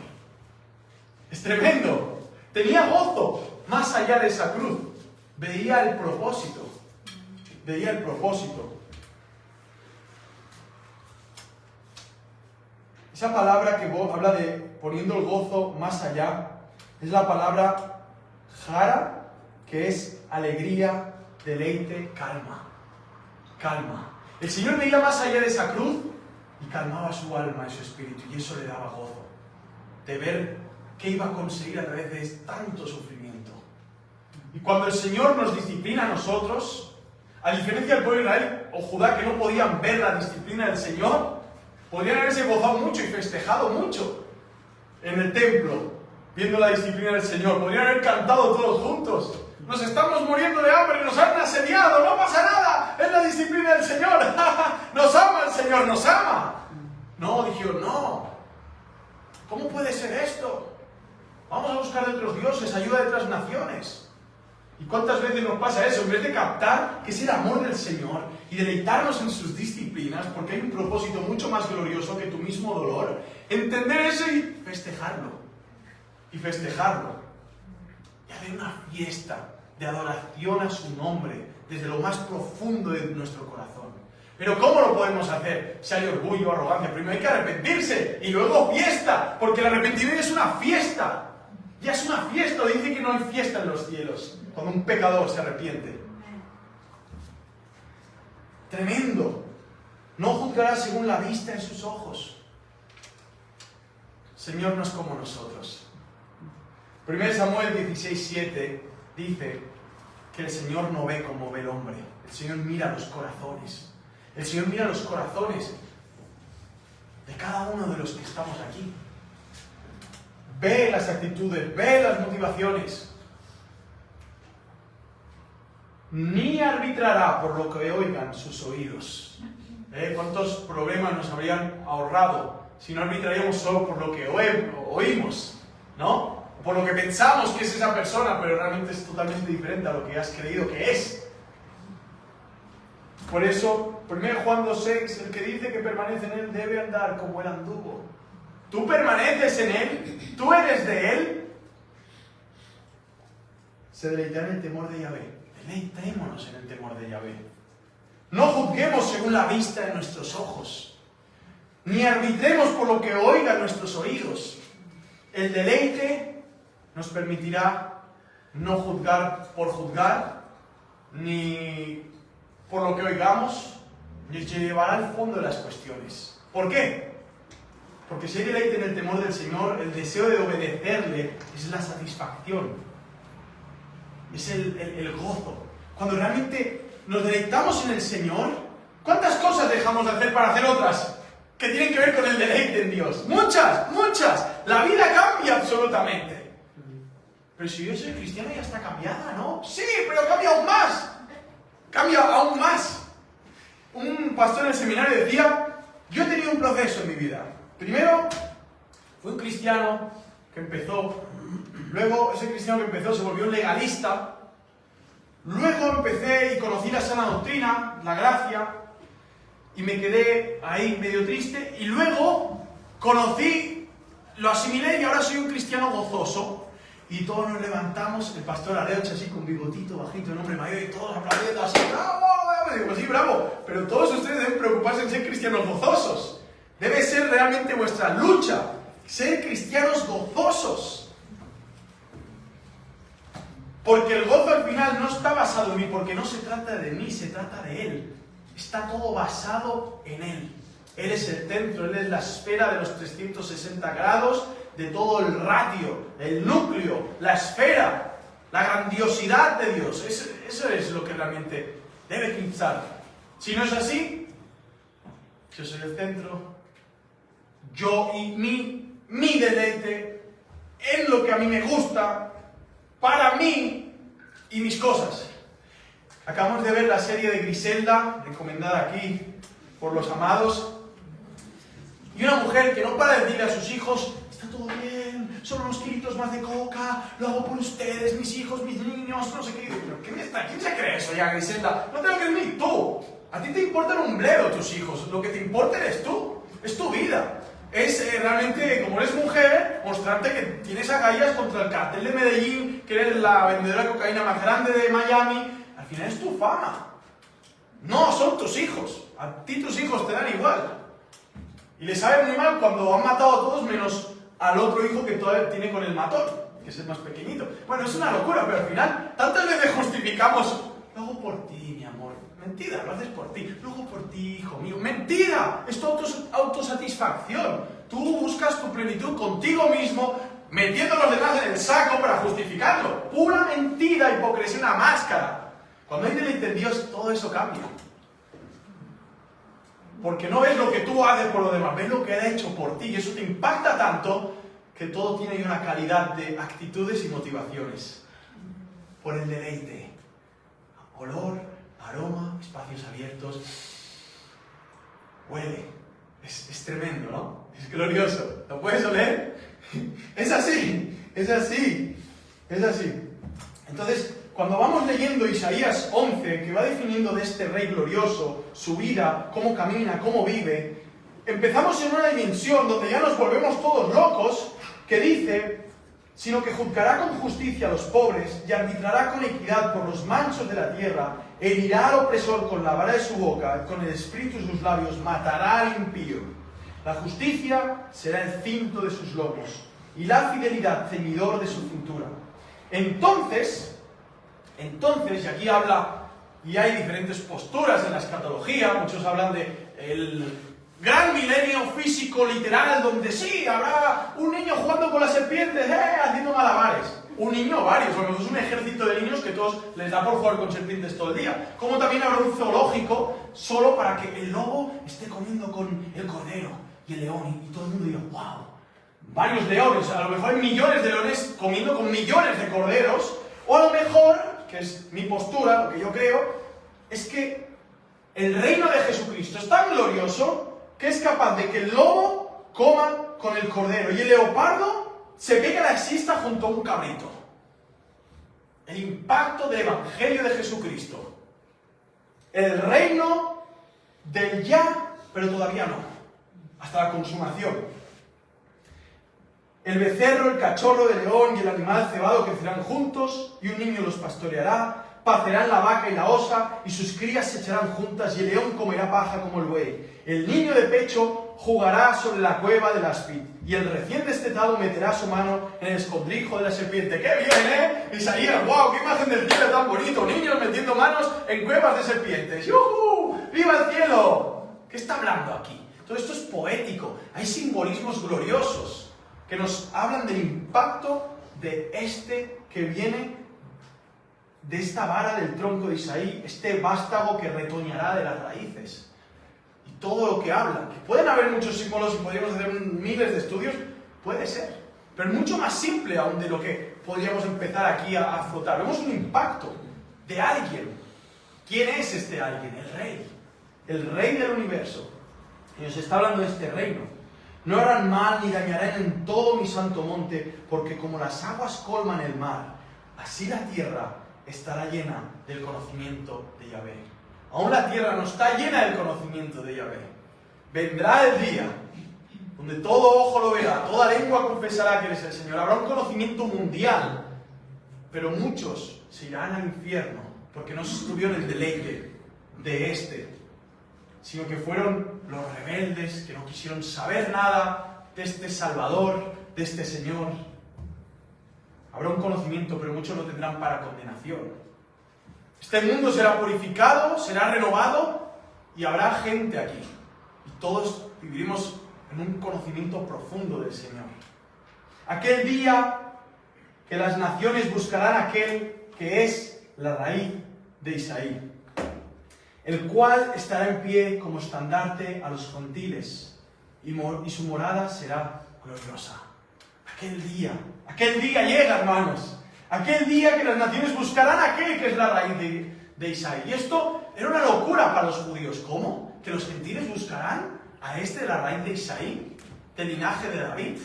Es tremendo. Tenía gozo más allá de esa cruz. Veía el propósito. Veía el propósito. Esa palabra que habla de poniendo el gozo más allá es la palabra jara, que es alegría, deleite, calma. Calma. El Señor veía más allá de esa cruz y calmaba su alma y su espíritu, y eso le daba gozo de ver qué iba a conseguir a través de tanto sufrimiento. Y cuando el Señor nos disciplina a nosotros, a diferencia del pueblo de Israel o Judá, que no podían ver la disciplina del Señor, podrían haberse gozado mucho y festejado mucho en el templo, viendo la disciplina del Señor. Podrían haber cantado todos juntos. Nos estamos muriendo de hambre, nos han asediado, no pasa nada, es la disciplina del Señor. Nos ama el Señor, nos ama. No, dijeron, no. ¿Cómo puede ser esto? Vamos a buscar de otros dioses, ayuda de otras naciones. ¿Y cuántas veces nos pasa eso? En vez de captar que es el amor del Señor y deleitarnos en sus disciplinas, porque hay un propósito mucho más glorioso que tu mismo dolor, entender eso y festejarlo. Y festejarlo. Y hacer una fiesta de adoración a su nombre desde lo más profundo de nuestro corazón. Pero ¿cómo lo podemos hacer? Si hay orgullo, arrogancia, primero hay que arrepentirse y luego fiesta, porque el arrepentimiento es una fiesta. Ya es una fiesta, dice que no hay fiesta en los cielos cuando un pecador se arrepiente. Tremendo. No juzgará según la vista en sus ojos. Señor no es como nosotros. 1 Samuel 16:7 dice que el Señor no ve como ve el hombre. El Señor mira los corazones. El Señor mira los corazones de cada uno de los que estamos aquí. Ve las actitudes, ve las motivaciones. Ni arbitrará por lo que oigan sus oídos. ¿Cuántos problemas nos habrían ahorrado si no arbitraríamos solo por lo que oímos, ¿no? Por lo que pensamos que es esa persona, pero realmente es totalmente diferente a lo que has creído que es. Por eso, 1 Juan 2:6, el que dice que permanece en él debe andar como él anduvo. Tú permaneces en él, tú eres de él. Se deleitará en el temor de Yahvé. Deleitémonos en el temor de Yahvé. No juzguemos según la vista de nuestros ojos, ni arbitremos por lo que oigan nuestros oídos. El deleite nos permitirá no juzgar por juzgar, ni por lo que oigamos, y se llevará al fondo de las cuestiones. ¿Por qué? Porque si hay deleite en el temor del Señor, el deseo de obedecerle es la satisfacción, es el gozo. Cuando realmente nos deleitamos en el Señor, ¿cuántas cosas dejamos de hacer para hacer otras que tienen que ver con el deleite en Dios? Muchas, muchas. La vida cambia absolutamente. Pero si yo soy cristiano ya está cambiada, ¿no? Sí, pero cambia aún más. Cambia aún más. Un pastor en el seminario decía, yo he tenido un proceso en mi vida. Primero, fui un cristiano que empezó, luego ese cristiano que empezó se volvió un legalista, luego empecé y conocí la sana doctrina, la gracia, y me quedé ahí medio triste, y luego conocí, lo asimilé y ahora soy un cristiano gozoso. Y todos nos levantamos, el pastor Areuch así con bigotito bajito, un hombre mayor, y todos aplaudiendo así, ¡bravo! Digo, pues sí, bravo, pero todos ustedes deben preocuparse en ser cristianos gozosos. Debe ser realmente vuestra lucha, ser cristianos gozosos. Porque el gozo al final no está basado en mí, porque no se trata de mí, se trata de Él. Está todo basado en Él. Él es el centro, Él es la esfera de los 360 grados, de todo el ratio, el núcleo, la esfera, la grandiosidad de Dios. Eso es lo que realmente debe pensar. Si no es así, yo soy el centro, yo y mi deleite en lo que a mí me gusta, para mí y mis cosas. Acabamos de ver la serie de Griselda, recomendada aquí por los amados, y una mujer que no para de decirle a sus hijos, está todo bien, solo unos kilitos más de coca, lo hago por ustedes, mis hijos, mis niños, no sé qué. Pero ¿quién se cree eso ya, Griselda? No te lo crees ni tú. A ti te importan un bledo tus hijos, lo que te importa eres tú, es tu vida. Es realmente, como eres mujer, mostrarte que tienes agallas contra el cartel de Medellín, que eres la vendedora de cocaína más grande de Miami. Al final es tu fama. No, son tus hijos. A ti tus hijos te dan igual. Y le sabe muy mal cuando han matado a todos menos al otro hijo que todavía tiene con el matón, que es el más pequeñito. Bueno, es una locura, pero al final tantas veces justificamos, lo hago por ti, mi amor. Mentira, lo haces por ti. Lo hago por ti, hijo mío. Mentira, es tu autosatisfacción. Tú buscas tu plenitud contigo mismo, metiendo a los demás en el saco para justificarlo. Pura mentira, hipocresía, una máscara. Cuando hay deleite en Dios, todo eso cambia. Porque no ves lo que tú haces por los demás, ves lo que Él ha hecho por ti. Y eso te impacta tanto que todo tiene una calidad de actitudes y motivaciones. Por el deleite. Olor, aroma, espacios abiertos. Huele. Es tremendo, ¿no? Es glorioso. ¿Lo puedes oler? Es así, es así, es así. Entonces, cuando vamos leyendo Isaías 11, que va definiendo de este rey glorioso, su vida, cómo camina, cómo vive, empezamos en una dimensión donde ya nos volvemos todos locos, que dice, sino que juzgará con justicia a los pobres y arbitrará con equidad por los mansos de la tierra, herirá al opresor con la vara de su boca, con el espíritu de sus labios, matará al impío. La justicia será el cinto de sus lomos y la fidelidad ceñidor de su cintura. Entonces, y aquí habla, y hay diferentes posturas en la escatología, muchos hablan de el gran milenio físico literal, donde sí, habrá un niño jugando con las serpientes, haciendo malabares. Un niño o varios, porque es un ejército de niños que todos les da por jugar con serpientes todo el día. Como también habrá un zoológico solo para que el lobo esté comiendo con el cordero y el león, y todo el mundo diga, wow, varios leones, a lo mejor hay millones de leones comiendo con millones de corderos, o a lo mejor, que es mi postura, lo que yo creo, es que El reino de Jesucristo es tan glorioso que es capaz de que el lobo coma con el cordero y el leopardo se pegue la siesta junto a un cabrito. El impacto del Evangelio de Jesucristo. El reino del ya, pero todavía no. Hasta la consumación. El becerro, el cachorro de león y el animal cebado crecerán juntos, y un niño los pastoreará. Pacerán la vaca y la osa, y sus crías se echarán juntas, y el león comerá paja como el buey. El niño de pecho jugará sobre la cueva del áspid, y el recién destetado meterá su mano en el escondrijo de la serpiente. ¡Qué bien, eh! Isaías, ¡wow! ¡Qué imagen del cielo tan bonito! Niños metiendo manos en cuevas de serpientes. ¡Yuhu! ¡Viva el cielo! ¿Qué está hablando aquí? Todo esto es poético. Hay simbolismos gloriosos que nos hablan del impacto de este que viene de esta vara del tronco de Isaí, este vástago que retoñará de las raíces. Y todo lo que habla, que pueden haber muchos símbolos y podríamos hacer miles de estudios, puede ser, pero es mucho más simple aún de lo que podríamos empezar aquí a afrontar. Vemos un impacto de alguien. ¿Quién es este alguien? El rey del universo. Y nos está hablando de este reino. No harán mal ni dañarán en todo mi santo monte, porque como las aguas colman el mar, así la tierra estará llena del conocimiento de Yahvé. Aún la tierra no está llena del conocimiento de Yahvé. Vendrá el día donde todo ojo lo verá, toda lengua confesará que eres el Señor. Habrá un conocimiento mundial, pero muchos se irán al infierno porque no estuvieron en el deleite de este, sino que fueron los rebeldes que no quisieron saber nada de este Salvador, de este Señor. Habrá un conocimiento, pero muchos lo tendrán para condenación. Este mundo será purificado, será renovado y habrá gente aquí. Y todos viviremos en un conocimiento profundo del Señor. Aquel día que las naciones buscarán aquel que es la raíz de Isaí, el cual estará en pie como estandarte a los gentiles, y su morada será gloriosa. Aquel día llega, hermanos. Aquel día que las naciones buscarán a aquel que es la raíz de Isaí. Y esto era una locura para los judíos. ¿Cómo? ¿Que los gentiles buscarán a este de la raíz de Isaí? ¿Del linaje de David?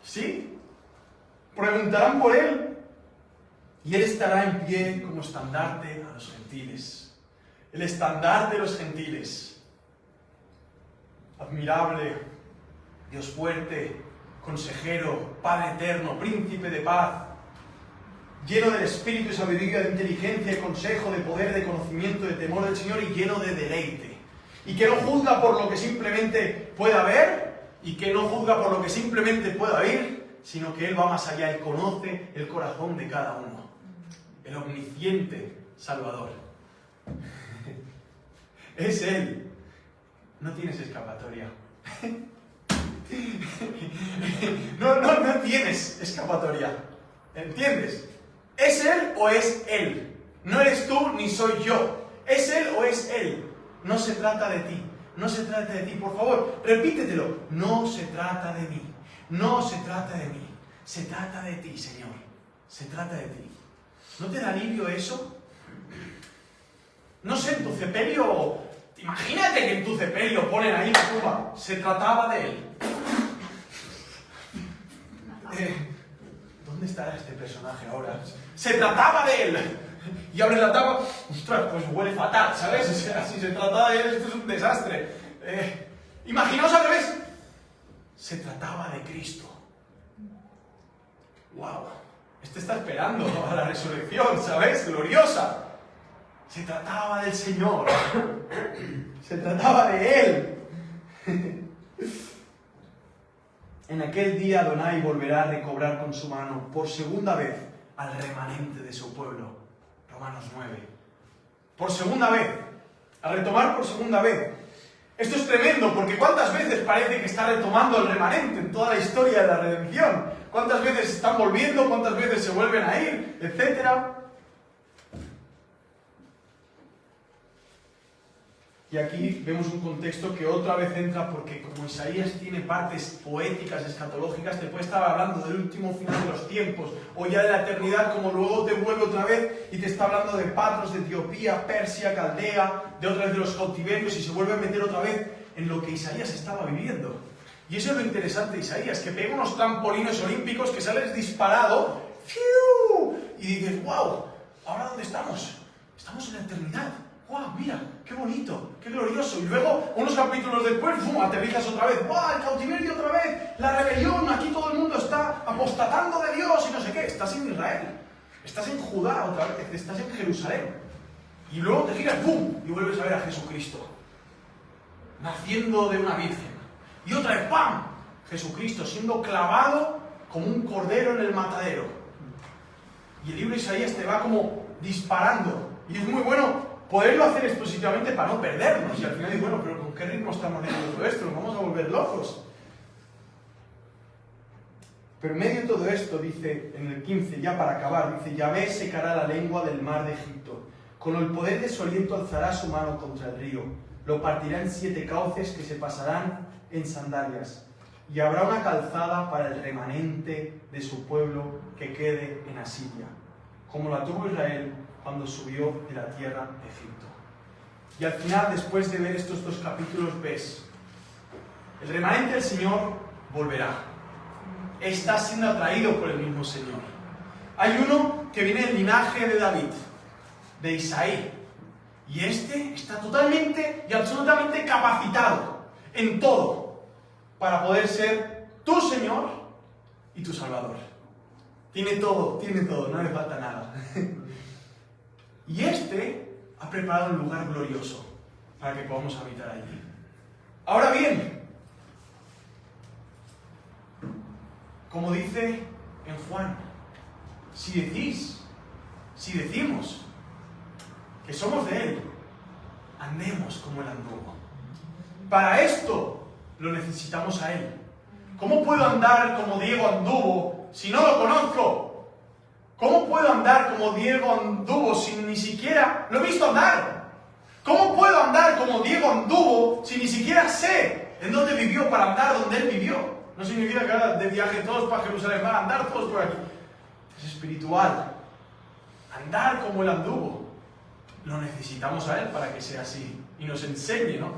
¿Sí? Preguntarán por él. Y él estará en pie como estandarte a los gentiles. El estandarte de los gentiles. Admirable, Dios fuerte, consejero, Padre eterno, príncipe de paz, lleno del espíritu y sabiduría, de inteligencia y consejo, de poder, de conocimiento, de temor del Señor y lleno de deleite. Y que no juzga por lo que simplemente pueda ver y que no juzga por lo que simplemente pueda oír, sino que Él va más allá y conoce el corazón de cada uno. El omnisciente Salvador. Es Él. No tienes escapatoria. No tienes escapatoria. ¿Entiendes? ¿Es Él o es Él? No eres tú ni soy yo. ¿Es Él o es Él? No se trata de ti. No se trata de ti. Por favor, repítetelo. No se trata de mí. No se trata de mí. Se trata de ti, Señor. Se trata de ti. ¿No te da alivio eso? No sé, en tu sepelio... Imagínate que en tu sepelio ponen ahí la tumba. Se trataba de Él. ¿Dónde estará este personaje ahora? Se trataba de Él. Y abres la tapa, ostras, pues huele fatal, ¿sabes? O sea, si se trataba de Él, esto es un desastre. Imaginaos al revés. Se trataba de Cristo. ¡Wow! Este está esperando a la resurrección, ¿sabes? Gloriosa. Se trataba del Señor. Se trataba de Él. En aquel día Adonai volverá a recobrar con su mano por segunda vez al remanente de su pueblo. Romanos 9. Por segunda vez. A retomar por segunda vez. Esto es tremendo porque ¿cuántas veces parece que está retomando el remanente en toda la historia de la redención? ¿Cuántas veces están volviendo? ¿Cuántas veces se vuelven a ir? Etcétera. Y aquí vemos un contexto que otra vez entra, porque como Isaías tiene partes poéticas, escatológicas, te puede estar hablando del último final de los tiempos, o ya de la eternidad, como luego te vuelve otra vez y te está hablando de Patros, de Etiopía, Persia, Caldea, de otra vez de los cautiverios, y se vuelve a meter otra vez en lo que Isaías estaba viviendo. Y eso es lo interesante de Isaías, que pega unos trampolines olímpicos, que sales disparado, ¡fiu! Y dices, wow, ¿ahora dónde estamos? Estamos en la eternidad. ¡Wow! Mira, qué bonito, qué glorioso. Y luego, unos capítulos después, ¡fum!, aterrizas otra vez. ¡Wow! El cautiverio otra vez, la rebelión, aquí todo el mundo está apostatando de Dios y no sé qué. Estás en Israel, estás en Judá otra vez, estás en Jerusalén. Y luego te giras, ¡pum!, y vuelves a ver a Jesucristo, naciendo de una virgen. Y otra vez, ¡pam!, Jesucristo siendo clavado como un cordero en el matadero. Y el libro de Isaías te va como disparando. Y es muy bueno poderlo hacer expositivamente para no perdernos. Y al final digo, bueno, pero ¿con qué ritmo estamos haciendo todo esto? Nos vamos a volver locos. Pero en medio de todo esto, dice en el 15, ya para acabar, dice, Yahvé secará la lengua del mar de Egipto. Con el poder de su aliento alzará su mano contra el río. Lo partirá en 7 cauces que se pasarán en sandalias. Y habrá una calzada para el remanente de su pueblo que quede en Asiria, como la tuvo Israel cuando subió de la tierra de Egipto. Y al final, después de ver estos 2 capítulos, ves, el remanente del Señor volverá. Está siendo atraído por el mismo Señor. Hay uno que viene del linaje de David, de Isaí, y este está totalmente y absolutamente capacitado en todo para poder ser tu Señor y tu Salvador. Tiene todo, no le falta nada. Y este ha preparado un lugar glorioso para que podamos habitar allí. Ahora bien, como dice en Juan, si decimos que somos de Él, andemos como Él anduvo. Para esto lo necesitamos a Él. ¿Cómo puedo andar como Diego anduvo si no lo conozco? ¿Cómo puedo andar como Diego anduvo si ni siquiera lo he visto andar? ¿Cómo puedo andar como Diego anduvo si ni siquiera sé en dónde vivió para andar donde Él vivió? No significa que ahora de viaje todos para Jerusalén, van a andar todos por aquí. Es espiritual. Andar como Él anduvo. Lo necesitamos a Él para que sea así y nos enseñe, ¿no?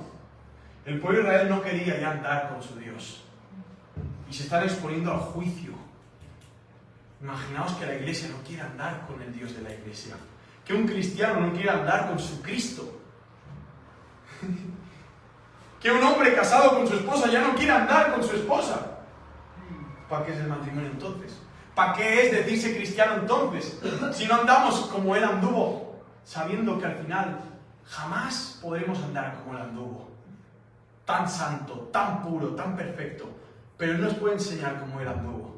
El pueblo de Israel no quería ya andar con su Dios y se están exponiendo al juicio. Imaginaos que la iglesia no quiere andar con el Dios de la iglesia, que un cristiano no quiere andar con su Cristo, que un hombre casado con su esposa ya no quiere andar con su esposa. ¿Para qué es el matrimonio entonces? ¿Para qué es decirse cristiano entonces? Si no andamos como Él anduvo, sabiendo que al final jamás podremos andar como Él anduvo. Tan santo, tan puro, tan perfecto, pero Él nos puede enseñar cómo Él anduvo.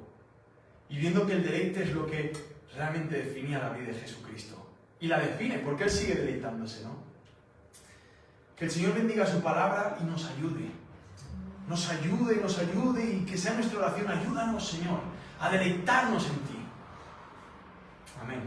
Y viendo que el deleite es lo que realmente definía la vida de Jesucristo. Y la define, porque Él sigue deleitándose, ¿no? Que el Señor bendiga su palabra y nos ayude. Nos ayude y que sea nuestra oración. Ayúdanos, Señor, a deleitarnos en ti. Amén.